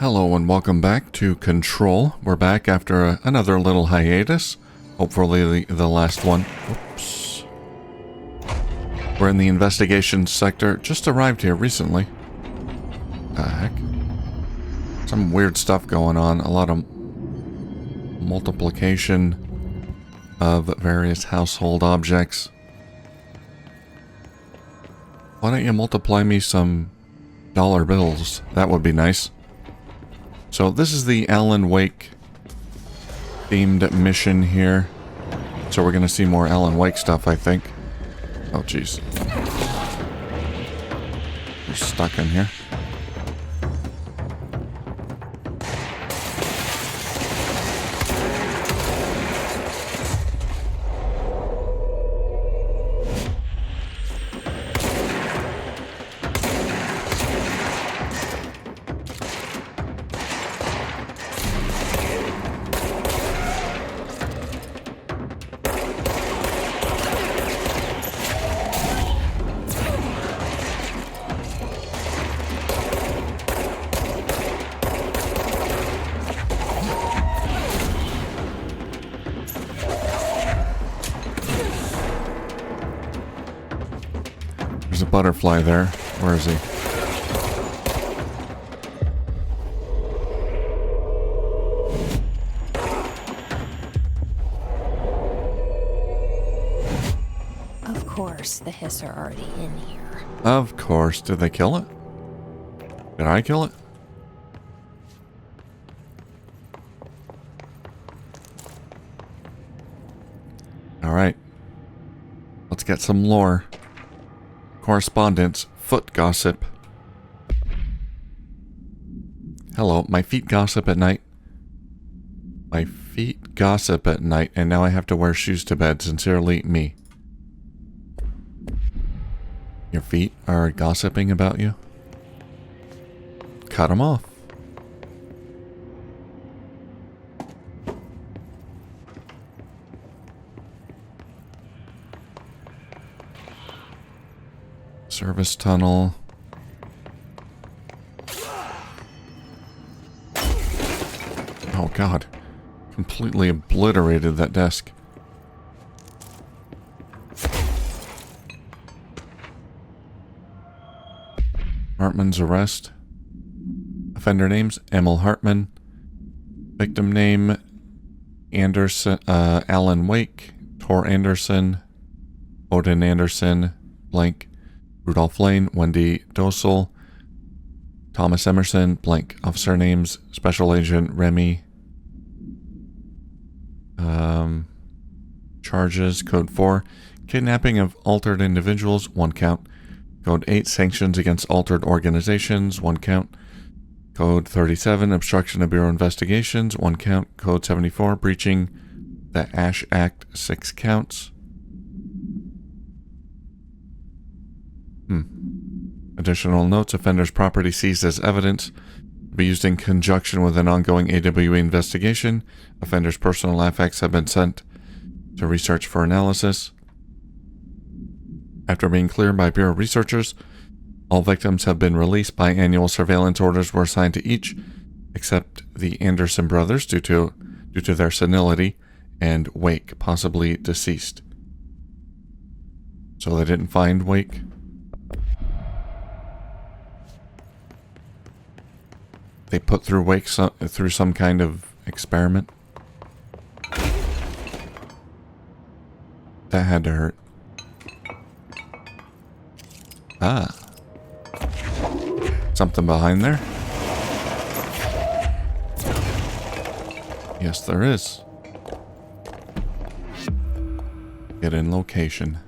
Hello and welcome back to Control. We're back after another little hiatus. Hopefully the last one. Oops. We're in the investigation sector. Just arrived here recently. The heck? Some weird stuff going on. A lot of multiplication of various household objects. Why don't you multiply me some dollar bills? That would be nice. So this is the Alan Wake themed mission here. So we're going to see more Alan Wake stuff, I think. Oh, jeez. We're stuck in here. There's a butterfly there. Where is he? Of course, the hiss are already in here. Of course. Did they kill it? Did I kill it? Alright. Let's get some lore. Correspondence. Foot gossip. Hello, my feet gossip at night. My feet gossip at night, and now I have to wear shoes to bed. Sincerely, me. Your feet are gossiping about you? Cut them off. Service tunnel. Oh god. Completely obliterated that desk. Hartman's arrest. Offender names: Emil Hartman. Victim name: Anderson, Alan Wake, Tor Anderson, Odin Anderson, blank. Rudolph Lane, Wendy Dosel, Thomas Emerson, blank. Officer names: Special Agent Remy. Charges: Code 4, kidnapping of altered individuals, 1 count. Code 8, sanctions against altered organizations, 1 count. Code 37, obstruction of Bureau investigations, 1 count. Code 74, breaching the Ash Act, 6 counts. Additional notes: offender's property seized as evidence to be used in conjunction with an ongoing AWE investigation. Offender's personal effects have been sent to research for analysis. After being cleared by Bureau researchers, all victims have been released. Biannual surveillance orders were assigned to each, except the Anderson brothers due to their senility, and Wake, possibly deceased. So they didn't find Wake. They put through Wake through some kind of experiment. That had to hurt. Ah. Something behind there? Yes, there is. Get in location.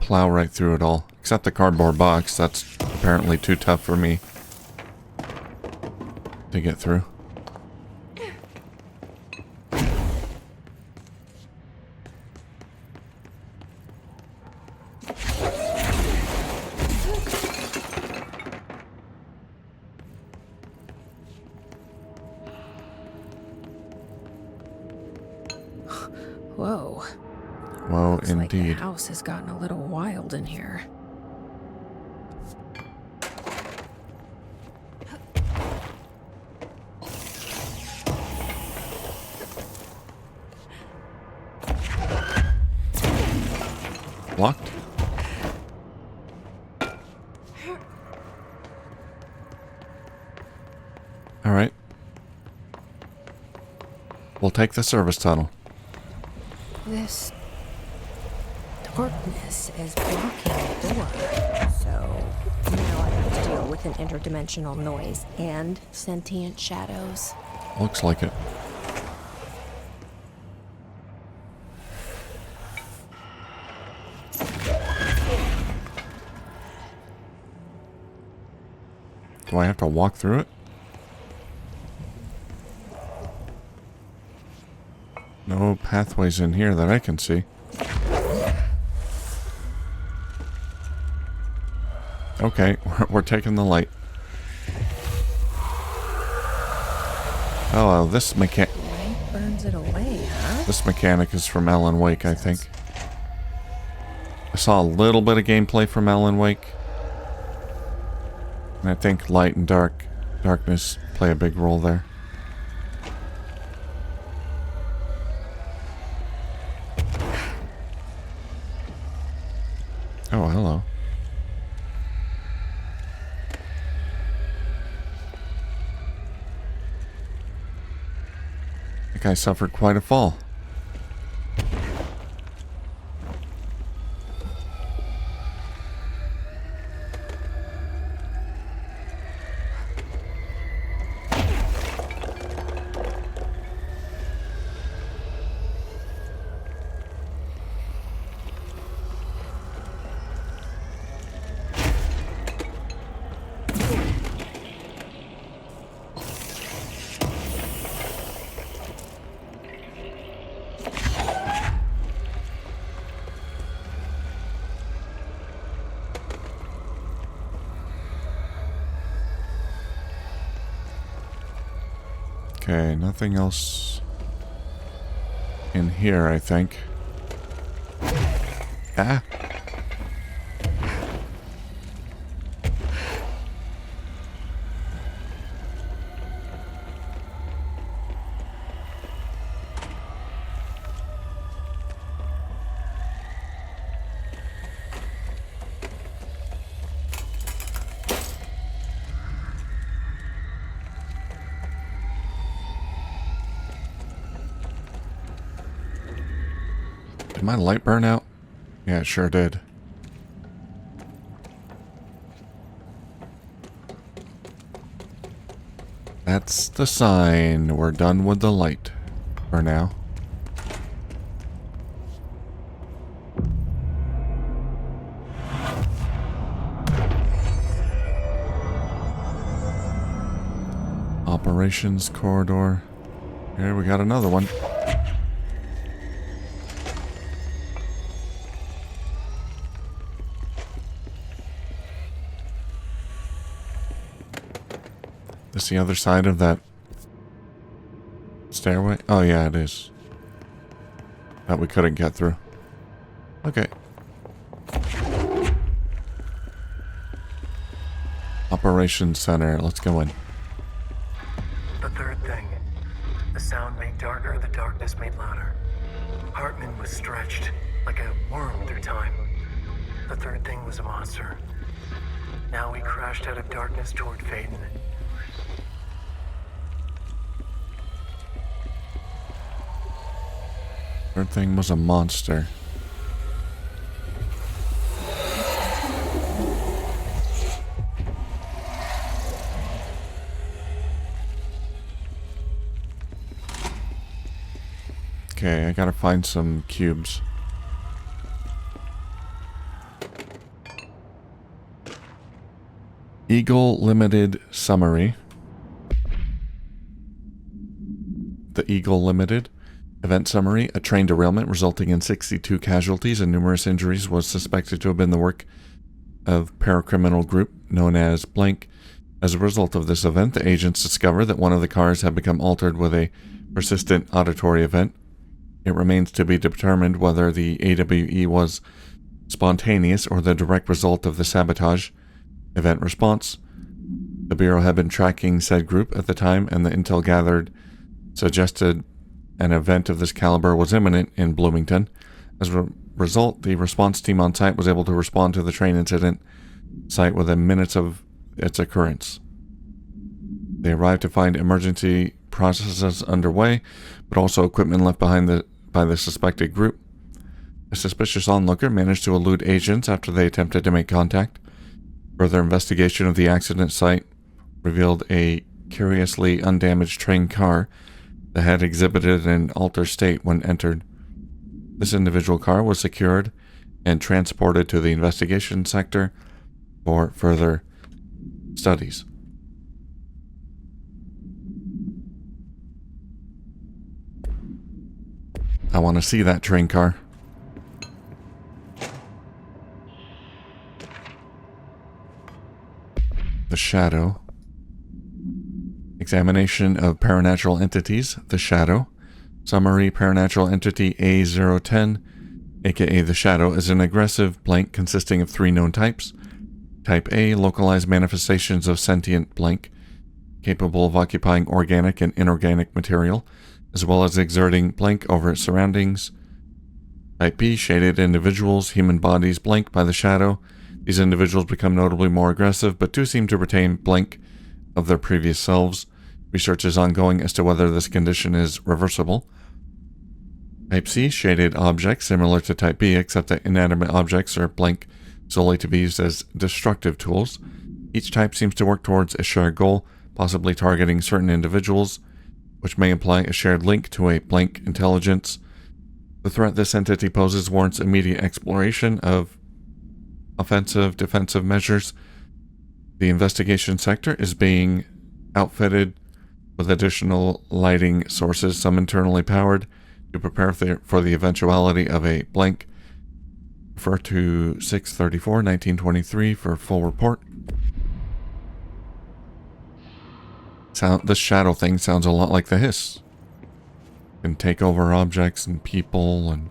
Plow right through it all. Except the cardboard box. That's apparently too tough for me to get through. Whoa. Whoa, Looks like Indeed. The house has gotten a little wild in here. Locked. All right. We'll take the service tunnel. This darkness is blocking the door. So now I have to deal with an interdimensional noise and sentient shadows. Looks like it. Do I have to walk through it? No pathways in here that I can see. Okay, we're taking the light. Oh, this mechanic. Light burns it away, huh? This mechanic is from Alan Wake, I think. I saw a little bit of gameplay from Alan Wake. And I think light and darkness play a big role there. Oh, hello. That guy suffered quite a fall. Okay, nothing else in here, I think. Ah. Did my light burn out? Yeah, it sure did. That's the sign. We're done with the light for now. Operations corridor. Here we got another one. This the other side of that stairway? Oh yeah, it is. That we couldn't get through. Okay. Operations center. Let's go in. The third thing. The sound made darker, the darkness made louder. Hartman was stretched, like a worm through time. The third thing was a monster. Now we crashed out of darkness toward Faden. Third thing was a monster. Okay, I gotta find some cubes. Eagle Limited Summary. The Eagle Limited Event Summary. A train derailment resulting in 62 casualties and numerous injuries was suspected to have been the work of paracriminal group known as Blank. As a result of this event, the agents discovered that one of the cars had become altered with a persistent auditory event. It remains to be determined whether the AWE was spontaneous or the direct result of the sabotage. Event response. The Bureau had been tracking said group at the time, and the intel gathered suggested an event of this caliber was imminent in Bloomington. As a result, the response team on site was able to respond to the train incident site within minutes of its occurrence. They arrived to find emergency processes underway, but also equipment left behind by the suspected group. A suspicious onlooker managed to elude agents after they attempted to make contact. Further investigation of the accident site revealed a curiously undamaged train car that had exhibited an altered state when entered. This individual car was secured and transported to the investigation sector for further studies. I want to see that train car. The Shadow. Examination of paranatural entities. The Shadow. Summary: paranatural entity A010, aka the Shadow, is an aggressive blank consisting of 3 known types. Type A, localized manifestations of sentient blank, capable of occupying organic and inorganic material, as well as exerting blank over its surroundings. Type B, shaded individuals, human bodies blank by the Shadow. These individuals become notably more aggressive, but do seem to retain blank of their previous selves. Research is ongoing as to whether this condition is reversible. Type C, shaded objects, similar to Type B, except that inanimate objects are blank solely to be used as destructive tools. Each type seems to work towards a shared goal, possibly targeting certain individuals, which may imply a shared link to a blank intelligence. The threat this entity poses warrants immediate exploration of offensive, defensive measures. The investigation sector is being outfitted with additional lighting sources, some internally powered, to prepare for the eventuality of a blank. Refer to 6/34/1923 for full report. This Shadow thing sounds a lot like the Hiss. Can take over objects and people and...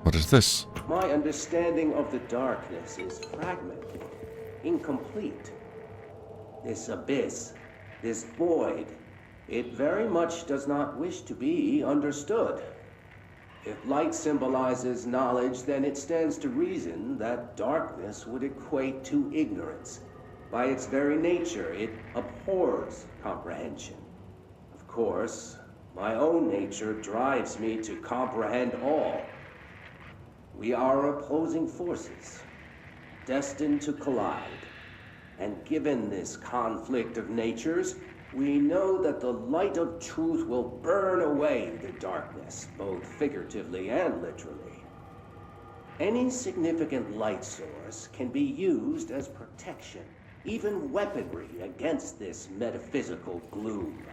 What is this? My understanding of the darkness is fragmented, incomplete. This abyss, this void, it very much does not wish to be understood. If light symbolizes knowledge, then it stands to reason that darkness would equate to ignorance. By its very nature, it abhors comprehension. Of course, my own nature drives me to comprehend all. We are opposing forces, destined to collide. And given this conflict of natures, we know that the light of truth will burn away the darkness, both figuratively and literally. Any significant light source can be used as protection, even weaponry, against this metaphysical gloom.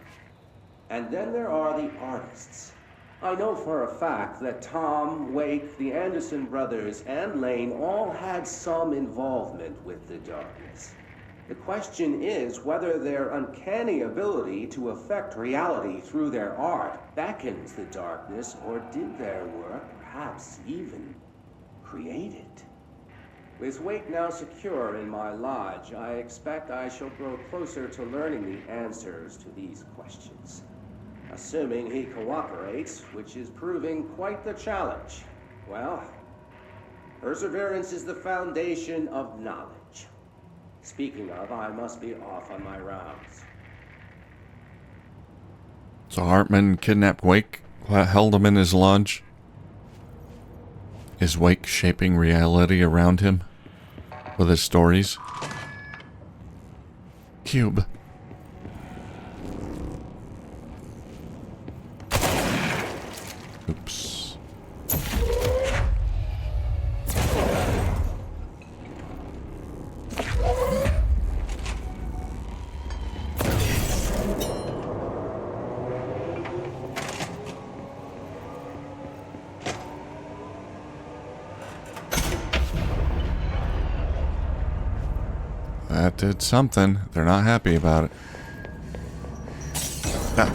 And then there are the artists. I know for a fact that Tom, Wake, the Anderson brothers, and Lane all had some involvement with the darkness. The question is whether their uncanny ability to affect reality through their art beckons the darkness, or did their work perhaps even create it? With Wake now secure in my lodge, I expect I shall grow closer to learning the answers to these questions. Assuming he cooperates, which is proving quite the challenge. Well, perseverance is the foundation of knowledge. Speaking of, I must be off on my rounds. So Hartman kidnapped Wake, held him in his lodge. Is Wake shaping reality around him with his stories? Cube. Oops. That did something. They're not happy about it. Ah,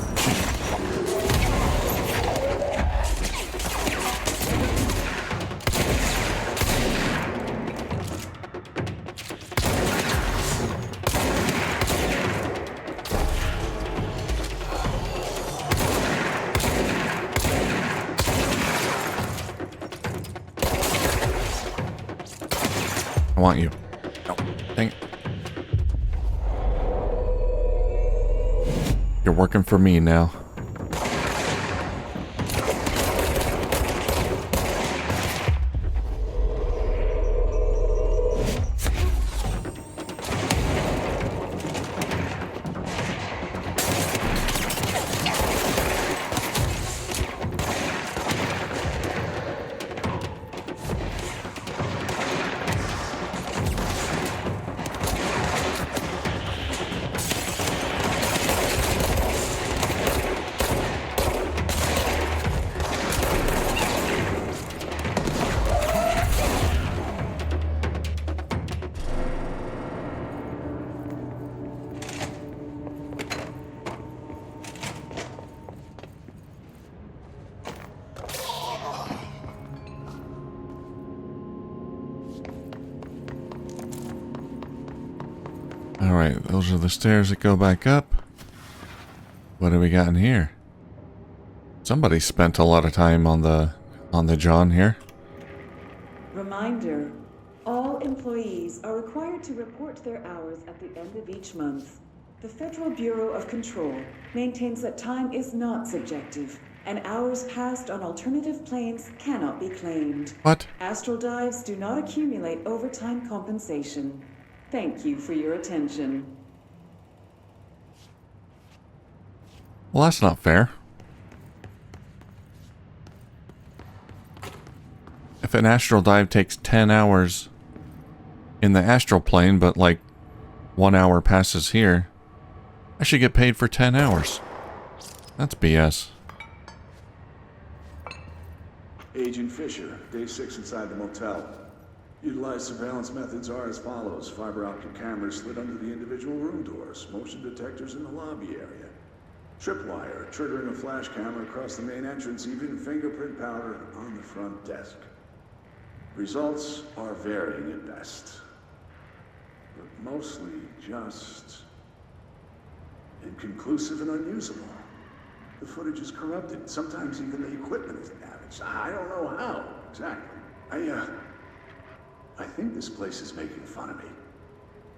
I want you. No. Dang it. You're working for me now. Alright, those are the stairs that go back up. What do we got in here? Somebody spent a lot of time on the John here. Reminder, all employees are required to report their hours at the end of each month. The Federal Bureau of Control maintains that time is not subjective, and hours passed on alternative planes cannot be claimed. What? Astral dives do not accumulate overtime compensation. Thank you for your attention. Well, that's not fair. If an astral dive takes 10 hours in the astral plane, but like 1 hour passes here, I should get paid for 10 hours. That's BS. Agent Fisher, day 6 inside the motel. Utilized surveillance methods are as follows. Fiber optic cameras slid under the individual room doors. Motion detectors in the lobby area. Tripwire, triggering a flash camera across the main entrance, even fingerprint powder on the front desk. Results are varying at best, but mostly just inconclusive and unusable. The footage is corrupted. Sometimes even the equipment is damaged. I don't know how exactly. I think this place is making fun of me.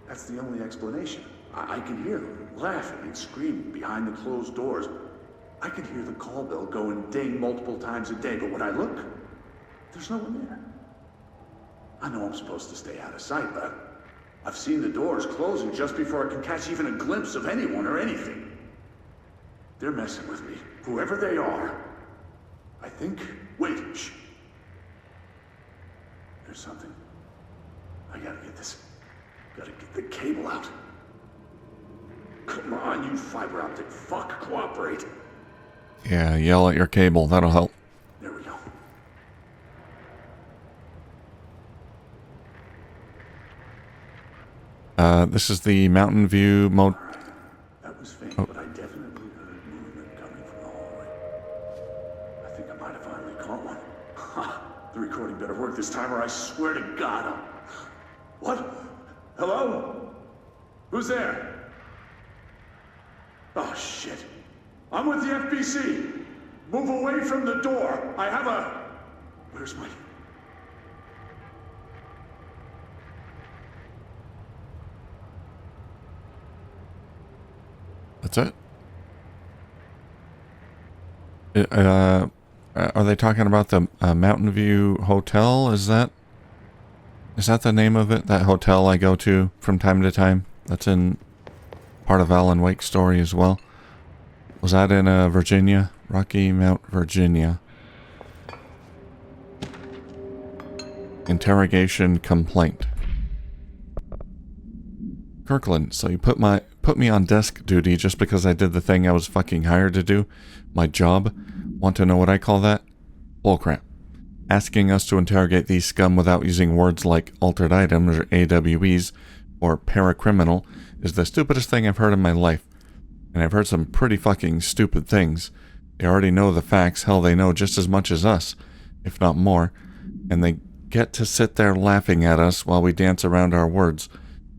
That's the only explanation. I can hear them laughing and screaming behind the closed doors. I can hear the call bell go and ding multiple times a day, but when I look, there's no one there. I know I'm supposed to stay out of sight, but I've seen the doors closing just before I can catch even a glimpse of anyone or anything. They're messing with me, whoever they are. I think... Wait, shh. There's something. I gotta get this. Gotta get the cable out. Come on, you fiber optic fuck, cooperate. Yeah, yell at your cable. That'll help. There we go. This is the Mountain View mode. All right. That was faint, but I definitely heard movement coming from the hallway. I think I might have finally caught one. Ha! The recording better work this time, or I swear to God I'll... What? Hello? Who's there? Oh, shit. I'm with the FBC. Move away from the door. I have a... Where's my... That's it? Are they talking about the Mountain View Hotel? Is that the name of it? That hotel I go to from time to time? That's in part of Alan Wake's story as well. Was that in Virginia? Rocky Mount, Virginia. Interrogation complaint. Kirkland, so you put me on desk duty just because I did the thing I was fucking hired to do? My job? Want to know what I call that? Bullcrap. Asking us to interrogate these scum without using words like altered items or AWEs or paracriminal is the stupidest thing I've heard in my life. And I've heard some pretty fucking stupid things. They already know the facts. Hell, they know just as much as us, if not more. And they get to sit there laughing at us while we dance around our words,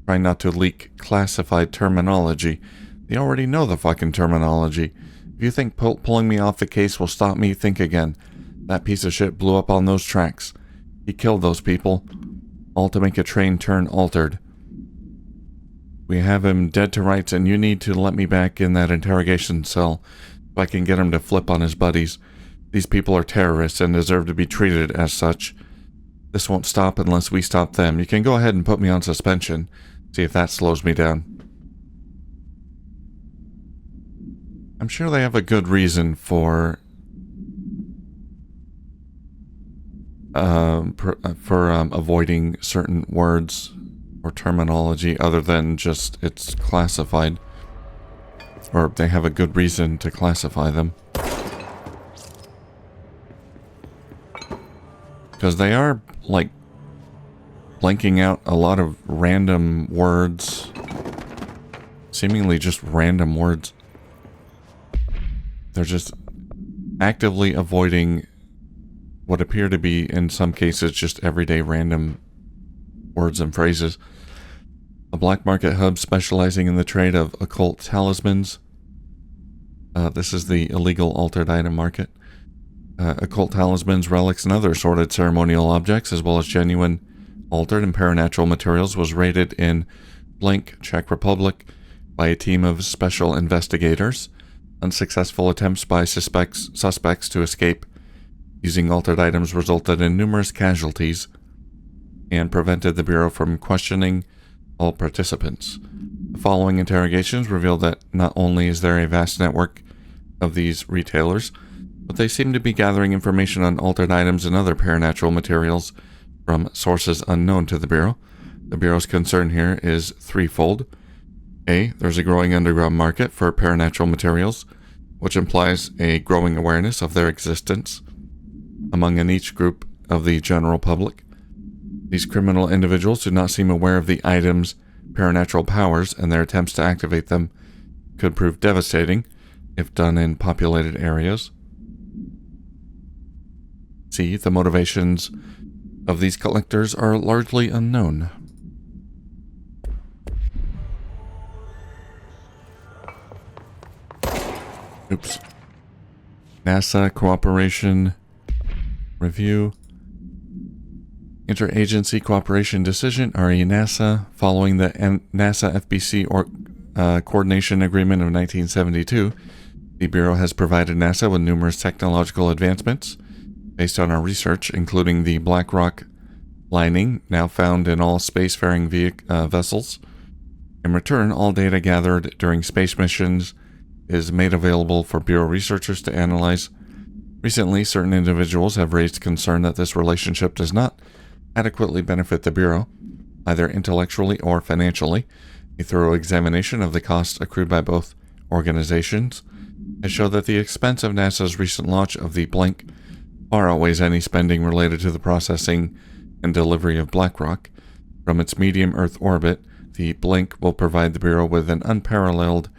trying not to leak classified terminology. They already know the fucking terminology. If you think pulling me off the case will stop me, think again. That piece of shit blew up on those tracks. He killed those people. all to make a train turn altered. We have him dead to rights, and you need to let me back in that interrogation cell so I can get him to flip on his buddies. These people are terrorists and deserve to be treated as such. This won't stop unless we stop them. You can go ahead and put me on suspension. See if that slows me down. I'm sure they have a good reason for avoiding certain words or terminology other than just it's classified. Or they have a good reason to classify them. Because they are, like, blanking out a lot of random words. Seemingly just random words. They're just actively avoiding what appear to be, in some cases, just everyday random words and phrases. A black market hub specializing in the trade of occult talismans. This is the illegal altered item market. Occult talismans, relics, and other assorted ceremonial objects, as well as genuine altered and paranatural materials, was raided in Blank, Czech Republic, by a team of special investigators. Unsuccessful attempts by suspects to escape using altered items resulted in numerous casualties and prevented the Bureau from questioning all participants. The following interrogations revealed that not only is there a vast network of these retailers, but they seem to be gathering information on altered items and other paranatural materials from sources unknown to the Bureau. The Bureau's concern here is threefold. A, there's a growing underground market for paranatural materials, which implies a growing awareness of their existence among an each group of the general public. These criminal individuals do not seem aware of the items' paranatural powers, and their attempts to activate them could prove devastating if done in populated areas. C, the motivations of these collectors are largely unknown. Oops. NASA cooperation review. Interagency cooperation decision, RE NASA, following the NASA FBC coordination agreement of 1972. The Bureau has provided NASA with numerous technological advancements based on our research, including the black rock lining now found in all spacefaring vessels. In return, all data gathered during space missions is made available for Bureau researchers to analyze. Recently, certain individuals have raised concern that this relationship does not adequately benefit the Bureau, either intellectually or financially. A thorough examination of the costs accrued by both organizations has shown that the expense of NASA's recent launch of the Blink far outweighs any spending related to the processing and delivery of black rock. From its medium Earth orbit, the Blink will provide the Bureau with an unparalleled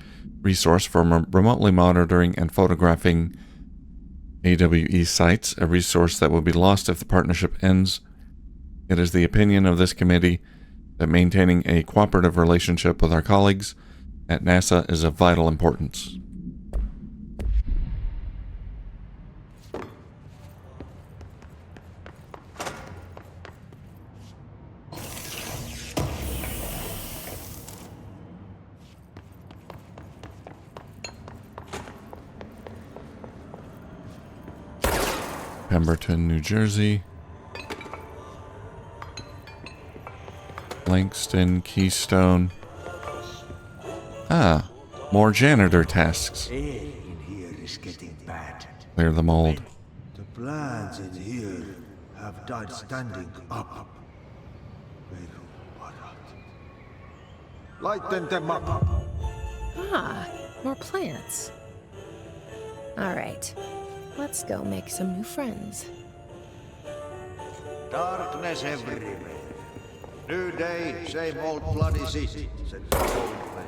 resource for remotely monitoring and photographing AWE sites, a resource that will be lost if the partnership ends. It is the opinion of this committee that maintaining a cooperative relationship with our colleagues at NASA is of vital importance. Pemberton, New Jersey. Langston, Keystone. Ah, more janitor tasks. Air in here is getting bad. Clear the mold. The plants in here have died standing up. Lighten them up. Ah, more plants. All right, let's go make some new friends. Darkness everywhere. New day, same old bloody city, said the old man.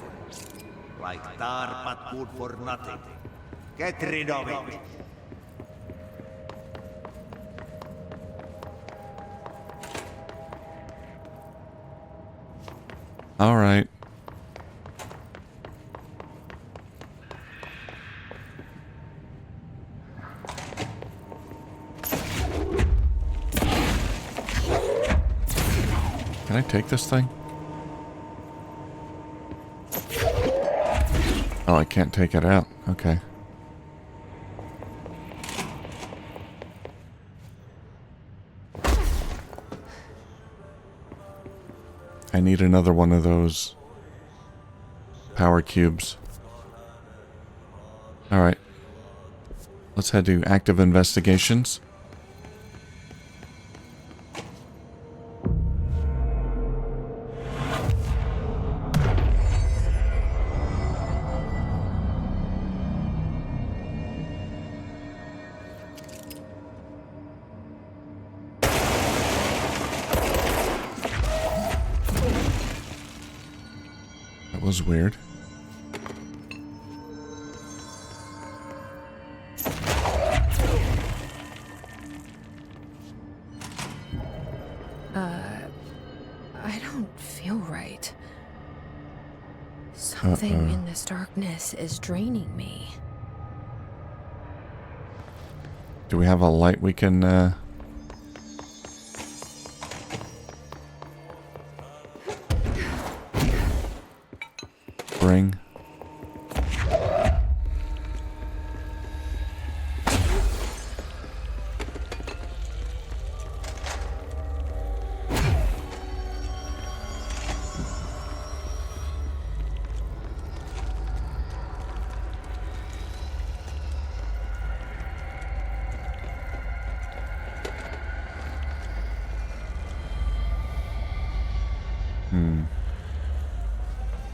Like tar but good for nothing. Get rid of it. All right. Can I take this thing? Oh, I can't take it out. Okay. I need another one of those power cubes. Alright. Let's head to active investigations. That was weird. I don't feel right. Something in this darkness is draining me. Do we have a light we can, bring?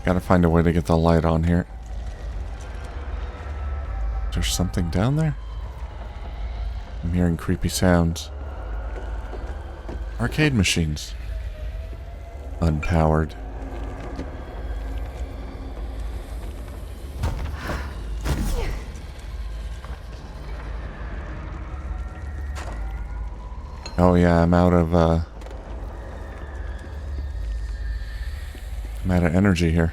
Gotta find a way to get the light on here. Is there something down there? I'm hearing creepy sounds. Arcade machines. Unpowered. Oh yeah, I'm out of energy here.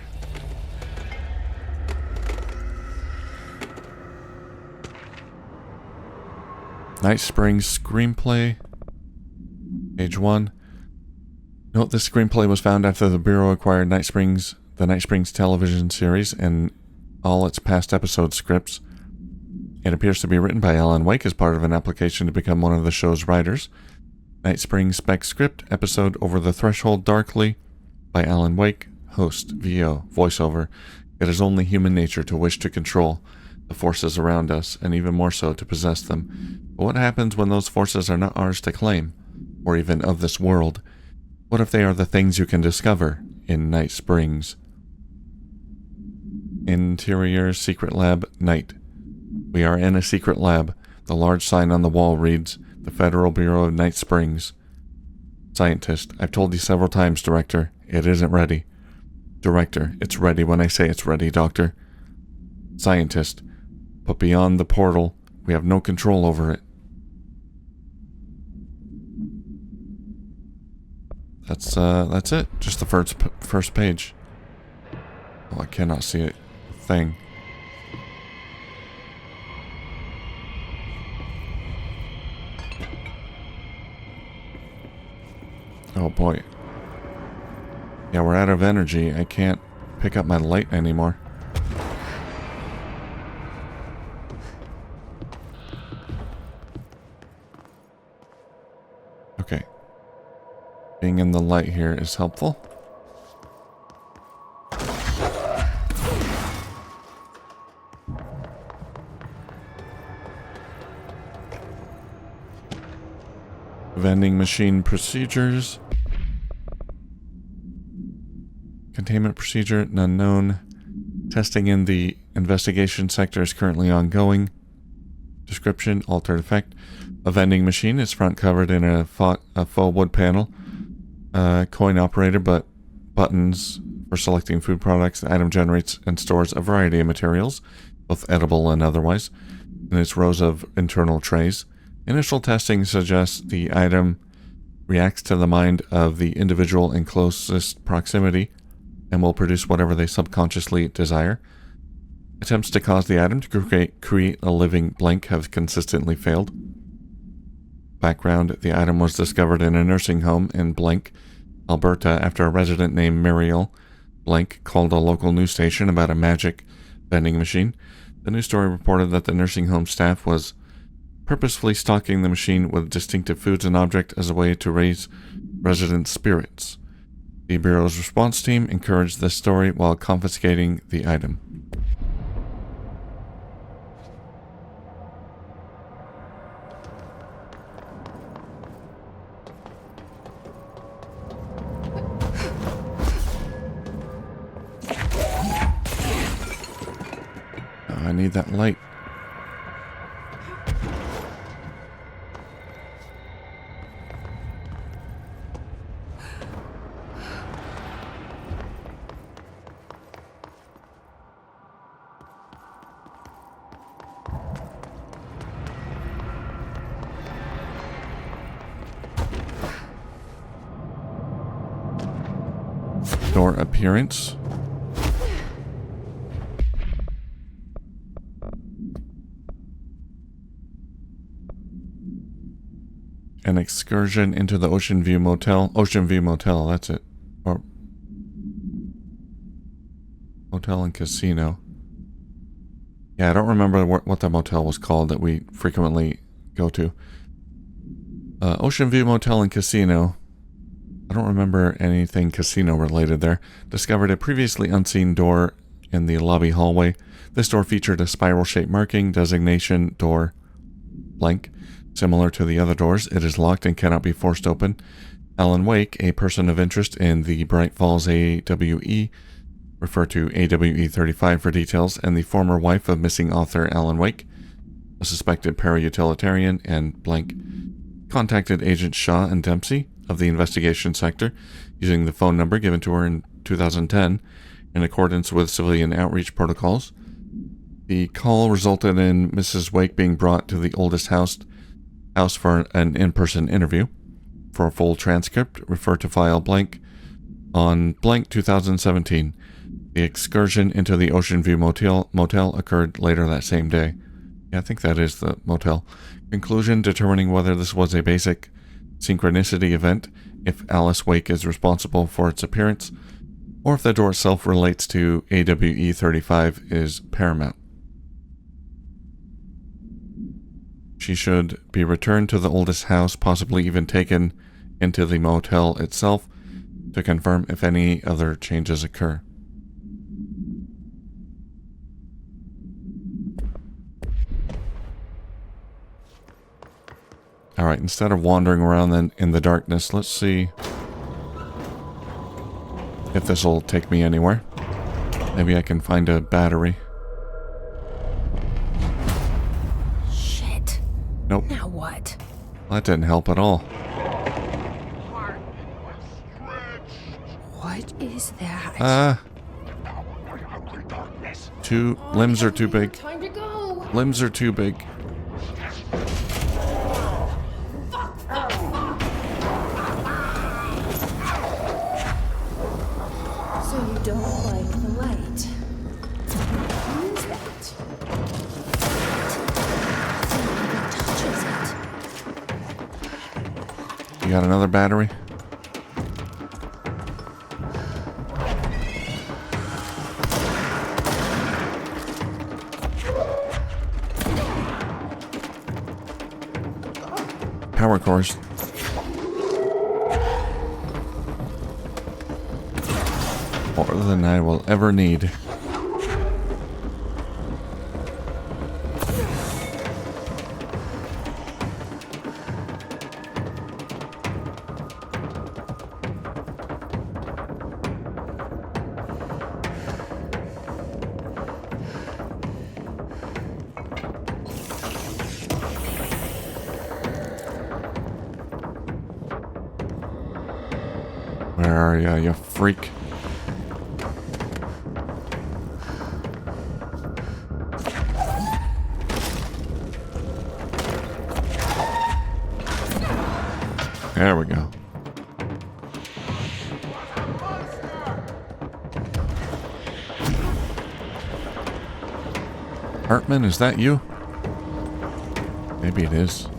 Night Springs screenplay. Page 1. Note this screenplay was found after the Bureau acquired the Night Springs television series and all its past episode scripts. It appears to be written by Alan Wake as part of an application to become one of the show's writers. Night Springs spec script, episode Over the Threshold Darkly by Alan Wake, host, VO, voiceover. It is only human nature to wish to control the forces around us, and even more so to possess them. But what happens when those forces are not ours to claim, or even of this world? What if they are the things you can discover in Night Springs? Interior Secret Lab, Night. We are in a secret lab. The large sign on the wall reads, The Federal Bureau of Night Springs. Scientist, I've told you several times, Director, it isn't ready. Director, it's ready when I say it's ready, Doctor. Scientist, but beyond the portal, we have no control over it. That's it. Just the first page. Oh, I cannot see a thing. Oh boy. Yeah, we're out of energy. I can't pick up my light anymore. Okay. Being in the light here is helpful. Vending machine procedures. Containment procedure, none known. Testing in the investigation sector is currently ongoing. Description, altered effect. A vending machine is front covered in a faux wood panel. Coin operator, but buttons for selecting food products. The item generates and stores a variety of materials, both edible and otherwise, in its rows of internal trays. Initial testing suggests the item reacts to the mind of the individual in closest proximity and will produce whatever they subconsciously desire. Attempts to cause the item to create a living blank have consistently failed. Background, the item was discovered in a nursing home in blank. Alberta, after a resident named Muriel Blank called a local news station about a magic vending machine. The news story reported that the nursing home staff was purposefully stocking the machine with distinctive foods and objects as a way to raise residents' spirits. The Bureau's response team encouraged this story while confiscating the item. I need that light. Door appearance. An excursion into the Ocean View Motel. Ocean View Motel, that's it. Or Motel and Casino. Yeah, I don't remember what the motel was called that we frequently go to. Ocean View Motel and Casino. I don't remember anything casino related there. Discovered a previously unseen door in the lobby hallway. This door featured a spiral-shaped marking, designation, door blank. Similar to the other doors, it is locked and cannot be forced open. Alan Wake, a person of interest in the Bright Falls AWE, refer to AWE 35 for details, and the former wife of missing author Alan Wake, a suspected para-utilitarian and blank, contacted Agents Shaw and Dempsey of the investigation sector using the phone number given to her in 2010 in accordance with civilian outreach protocols. The call resulted in Mrs. Wake being brought to the oldest house for an in-person interview. For a full transcript, refer to file blank on blank 2017. The excursion into the Ocean View motel occurred later that same day. Yeah, I think that is the motel. Conclusion, determining whether this was a basic synchronicity event, if Alice Wake is responsible for its appearance, or if the door itself relates to AWE 35 is paramount. She should be returned to the oldest house, possibly even taken into the motel itself to confirm if any other changes occur. Alright, instead of wandering around in the darkness, let's see if this will take me anywhere. Maybe I can find a battery. Shit. Nope. Now what? That didn't help at all. What is that? Limbs are too big. Time to go. Limbs are too big. So you don't like the light? Who is that? Someone touches it. You got another battery? Power cores. More than I will ever need. Where are you, you freak? There we go. Hartman, is that you? Maybe it is.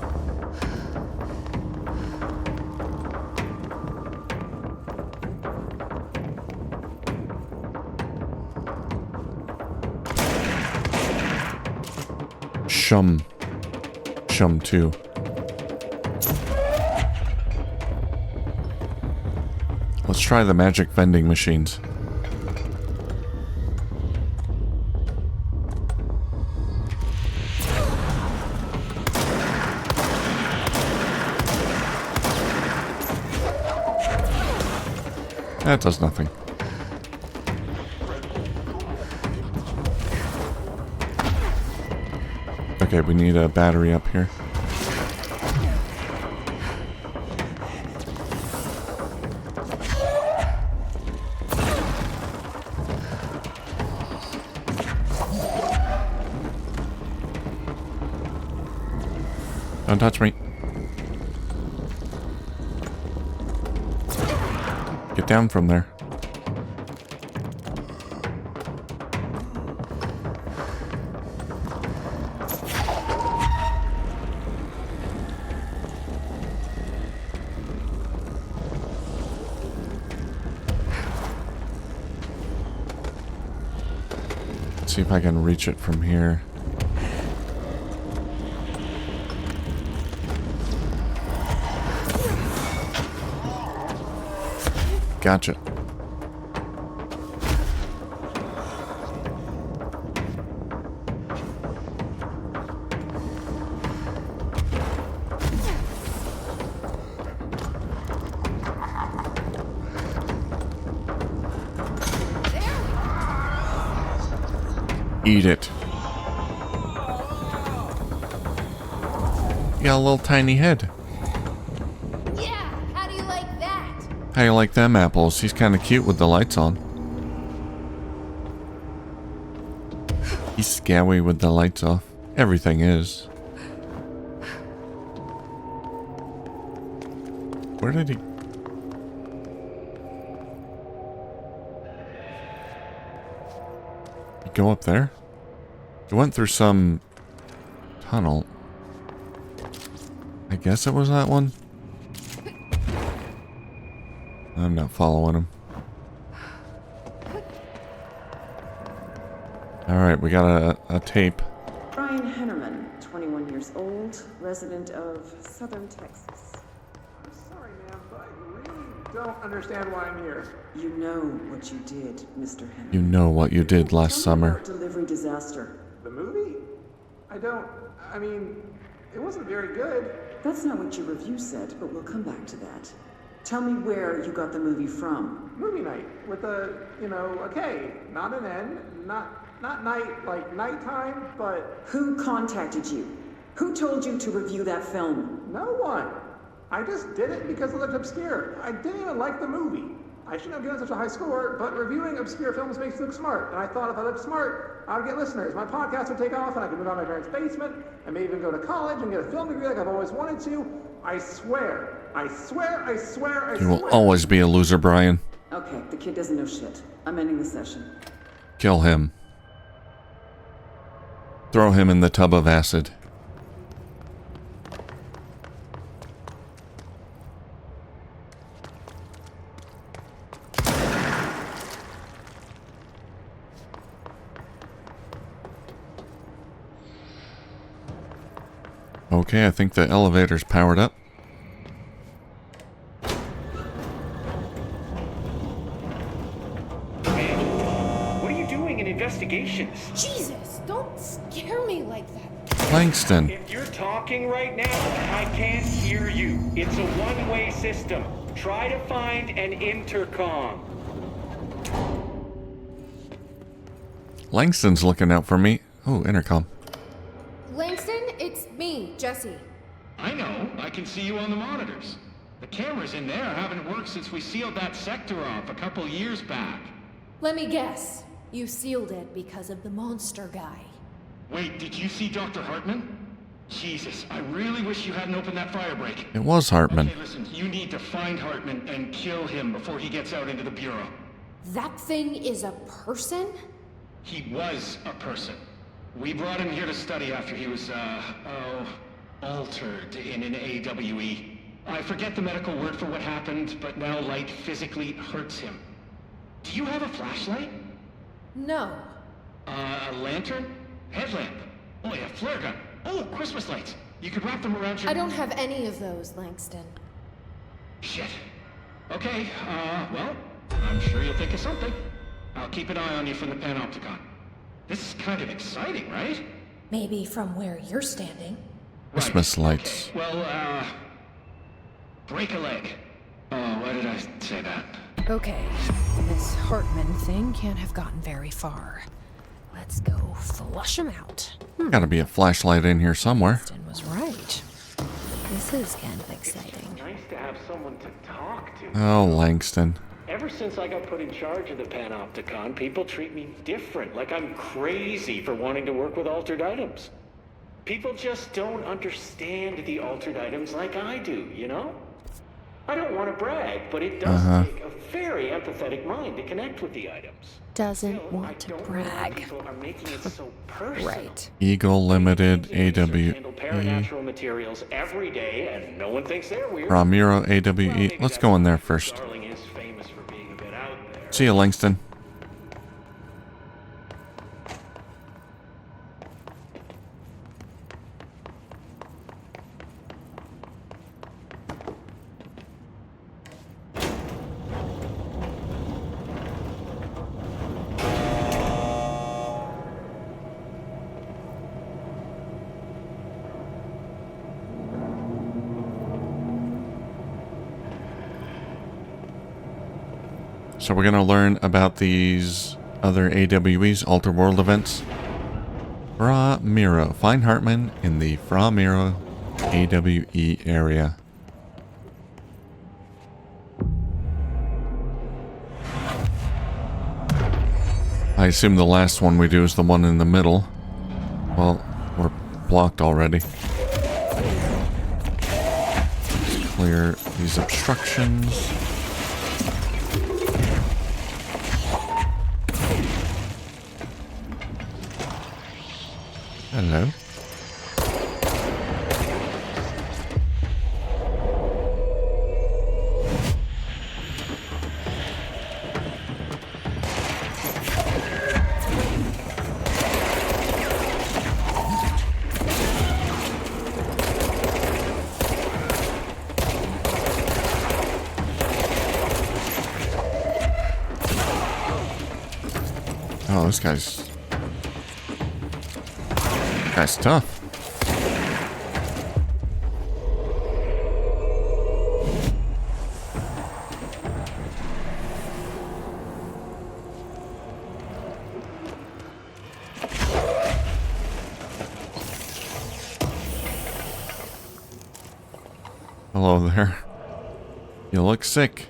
Shum 2. Let's try the magic vending machines. That does nothing. Okay, we need a battery up here. Don't touch me. Get down from there. Let's see if I can reach it from here. Gotcha. Eat it. You got a little tiny head. How you like them apples? He's kind of cute with the lights on. He's scary with the lights off. Everything is. Where did he... go up there? He went through some tunnel. I guess it was that one. I'm not following him. Alright, we got a tape. Brian Hennerman, 21 years old, resident of Southern Texas. I'm sorry, ma'am, but I really don't understand why I'm here. You know what you did, Mr. Hennerman. You know what you did last summer. Delivery disaster. The movie? I mean, it wasn't very good. That's not what your review said, but we'll come back to that. Tell me where you got the movie from. Movie night with a K, not an N, not night like nighttime, but Who contacted you? Who told you to review that film? no one. I just did it because it looked obscure. I didn't even like the movie. I shouldn't have given such a high score, but reviewing obscure films makes you look smart. And I thought if I looked smart, I would get listeners. My podcast would take off and I could move out of my parents' basement and maybe even go to college and get a film degree like I've always wanted to. I swear. You will always be a loser, Brian. Okay, the kid doesn't know shit. I'm ending the session. Kill him. Throw him in the tub of acid. Okay, I think the elevator's powered up. What are you doing in investigations? Jesus, don't scare me like that. Langston. If you're talking right now, I can't hear you. It's a one-way system. Try to find an intercom. Langston's looking out for me. Oh, intercom. Langston, it's me, Jesse. I know. I can see you on the monitors. The cameras in there haven't worked since we sealed that sector off a couple years back. Let me guess. You sealed it because of the monster guy. Wait, did you see Dr. Hartman? Jesus, I really wish you hadn't opened that fire break. It was Hartman. Okay, listen, you need to find Hartman and kill him before he gets out into the Bureau. That thing is a person? He was a person. We brought him here to study after he was, altered in an AWE. I forget the medical word for what happened, but now light physically hurts him. Do you have a flashlight? No. A lantern? Headlamp? Oh yeah, flare gun. Oh, look, Christmas lights. You could wrap them around your... I don't have any of those, Langston. Shit. Okay, well, I'm sure you'll think of something. I'll keep an eye on you from the Panopticon. This is kind of exciting, right? Maybe from where you're standing. Christmas lights. Okay. Well, break a leg. Oh, why did I say that? Okay, this Hartman thing can't have gotten very far. Let's go flush him out. Gotta be a flashlight in here somewhere. Langston was right. This is kind of exciting. Nice to have someone to talk to. Oh, Langston. Ever since I got put in charge of the Panopticon, people treat me different, like I'm crazy for wanting to work with altered items. People just don't understand the altered items like I do, you know? I don't want to brag, but it does take a very empathetic mind to connect with the items. Doesn't want to brag. People are making it so personal. Right. Eagle Limited Handle AWE. paranatural materials every day, and no one thinks they're weird. Ramiro AWE. Let's go in there first. Darling is famous for being a bit out there. See you, Langston. So we're going to learn about these other AWEs, Alter World events. Fra Miro. Find Hartman in the Fra Miro AWE area. I assume the last one we do is the one in the middle. Well, we're blocked already. Let's clear these obstructions. Hello. Oh, this guy's tough. Hello there. You look sick.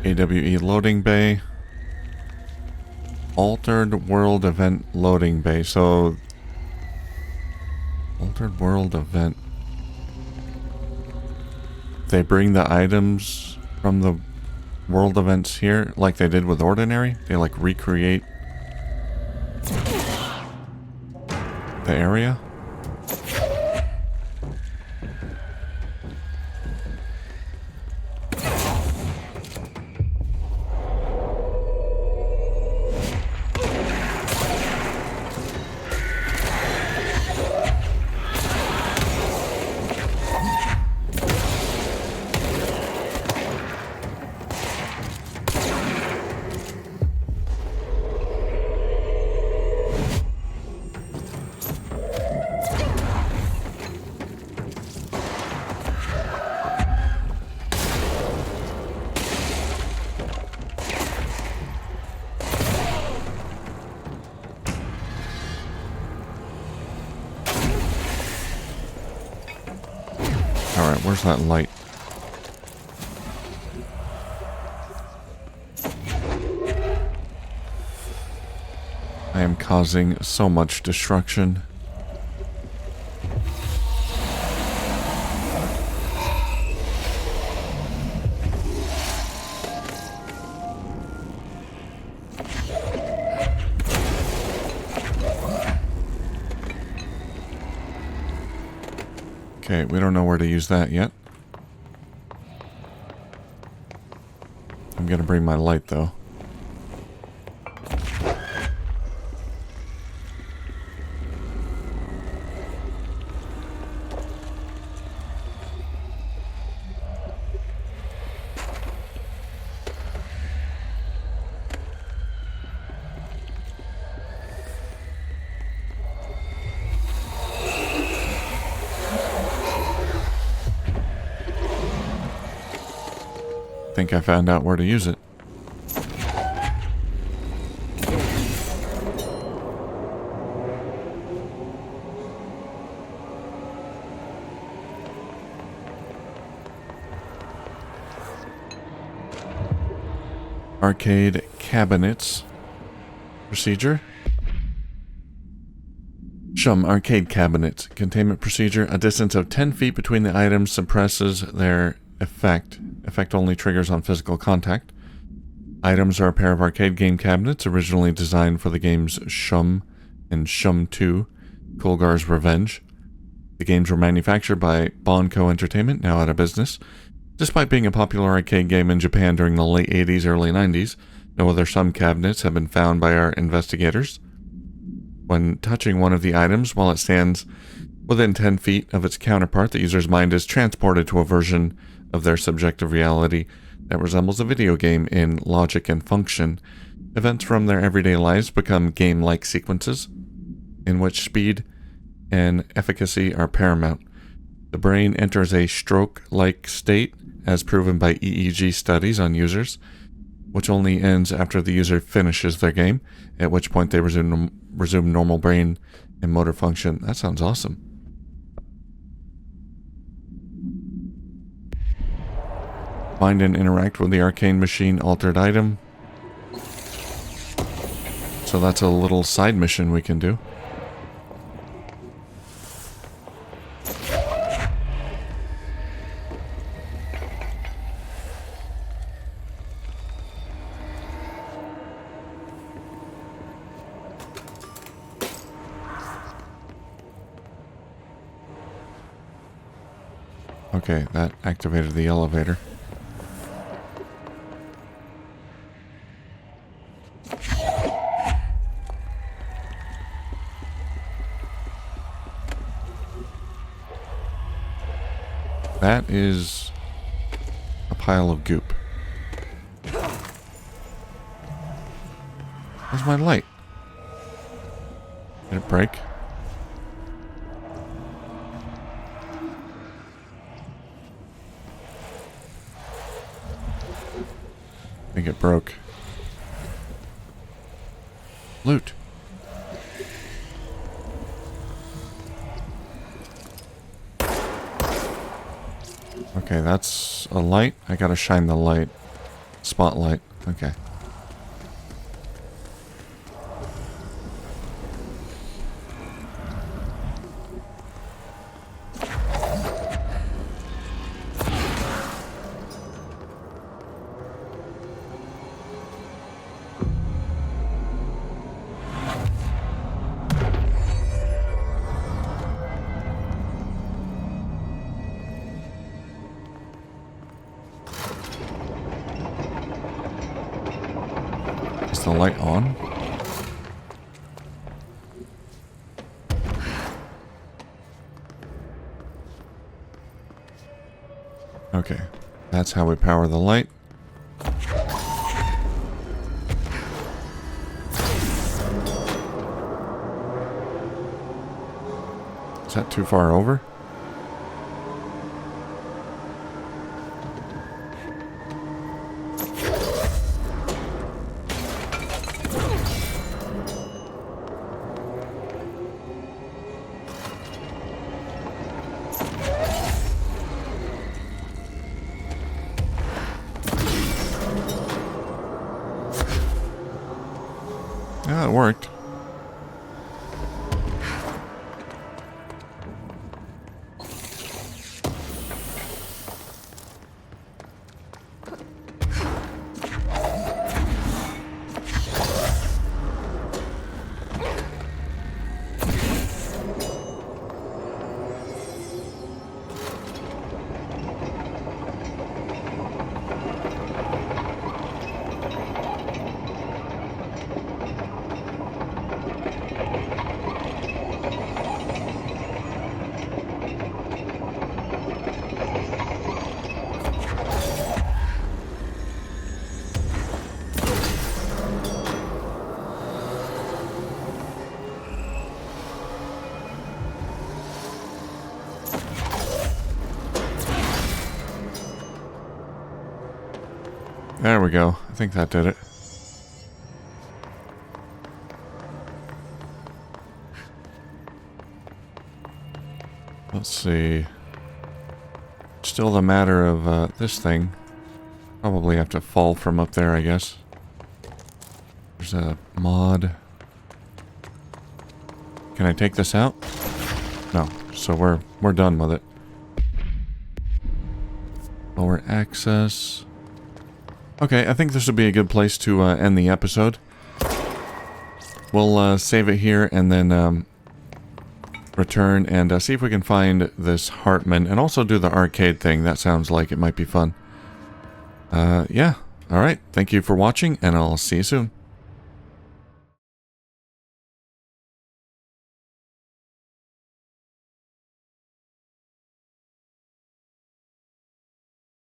AWE loading bay. Altered world event loading bay. So, altered world event. They bring the items from the world events here like they did with ordinary. They like recreate the area. Alright, where's that light? I am causing so much destruction. Okay, we don't know where to use that yet. I'm gonna bring my light though. I think I found out where to use it. Arcade cabinets. Procedure. Shum arcade cabinets. Containment procedure. A distance of 10 feet between the items suppresses their effect. Effect only triggers on physical contact. Items are a pair of arcade game cabinets originally designed for the games Shum and Shum 2, Kulgar's Revenge. The games were manufactured by Bonco Entertainment, now out of business. Despite being a popular arcade game in Japan during the late 80s, early 90s, no other Shum cabinets have been found by our investigators. When touching one of the items while it stands within 10 feet of its counterpart, the user's mind is transported to a version of their subjective reality that resembles a video game in logic and function. Events from their everyday lives become game-like sequences in which speed and efficacy are paramount. The brain enters a stroke-like state, as proven by EEG studies on users, which only ends after the user finishes their game, at which point they resume normal brain and motor function. That sounds awesome. Find and interact with the arcane machine altered item. So that's a little side mission we can do. Okay, that activated the elevator. That is a pile of goop. Where's my light? Did it break? I think it broke. Loot. Okay, that's a light. I gotta shine the light. Spotlight. Okay. Is the light on? Okay, that's how we power the light. Is that too far over? There we go. I think that did it. Let's see. Still the matter of this thing. Probably have to fall from up there, I guess. There's a mod. Can I take this out? No. So we're done with it. Lower access. Okay, I think this would be a good place to end the episode. We'll save it here and then return and see if we can find this Hartman and also do the arcade thing. That sounds like it might be fun. Yeah. Alright, thank you for watching and I'll see you soon.